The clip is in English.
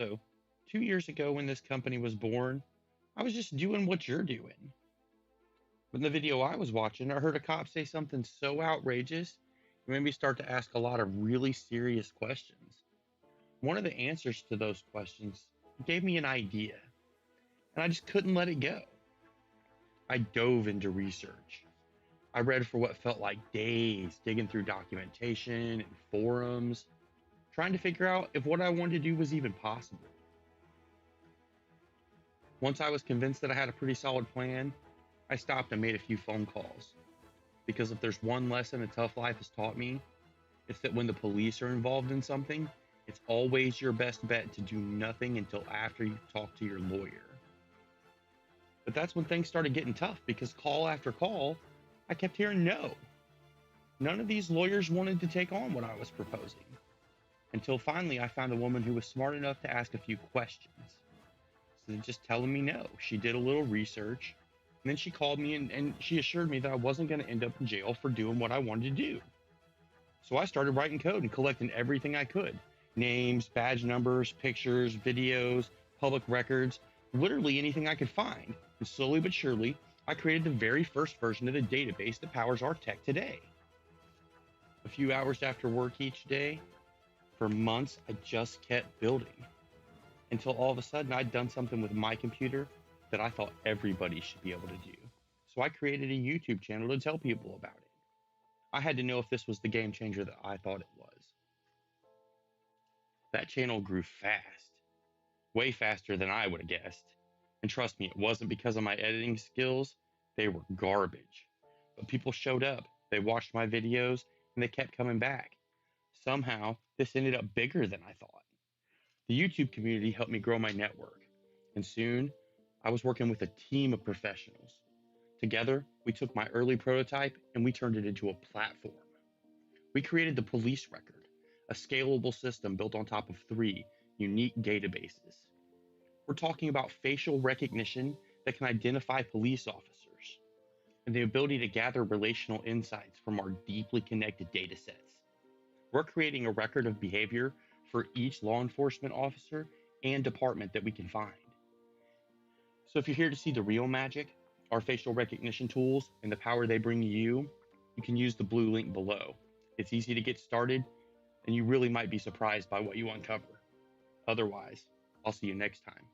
So, 2 years ago when this company was born, I was just doing what you're doing. But in the video I was watching, I heard a cop say something so outrageous, it made me start to ask a lot of really serious questions. One of the answers to those questions gave me an idea, and I just couldn't let it go. I dove into research. I read for what felt like days, digging through documentation and forums, trying to figure out if what I wanted to do was even possible. Once I was convinced that I had a pretty solid plan, I stopped and made a few phone calls. Because if there's one lesson a tough life has taught me, it's that when the police are involved in something, it's always your best bet to do nothing until after you talk to your lawyer. But that's when things started getting tough because call after call, I kept hearing no. None of these lawyers wanted to take on what I was proposing. Until finally I found a woman who was smart enough to ask a few questions. Instead of just telling me no, she did a little research, and then she called me and she assured me that I wasn't going to end up in jail for doing what I wanted to do. So I started writing code and collecting everything I could: names, badge numbers, pictures, videos, public records, literally anything I could find. And slowly but surely, I created the very first version of the database that powers our tech today. A few hours after work each day, for months, I just kept building until all of a sudden I'd done something with my computer that I thought everybody should be able to do. So I created a YouTube channel to tell people about it. I had to know if this was the game changer that I thought it was. That channel grew fast, way faster than I would have guessed. And trust me, it wasn't because of my editing skills, they were garbage. But people showed up, they watched my videos, and they kept coming back. Somehow, this ended up bigger than I thought. The YouTube community helped me grow my network, and soon I was working with a team of professionals. Together, we took my early prototype and we turned it into a platform. We created the police record, a scalable system built on top of 3 unique databases. We're talking about facial recognition that can identify police officers, and the ability to gather relational insights from our deeply connected data sets. We're creating a record of behavior for each law enforcement officer and department that we can find. So if you're here to see the real magic, our facial recognition tools, and the power they bring you, you can use the blue link below. It's easy to get started, and you really might be surprised by what you uncover. Otherwise, I'll see you next time.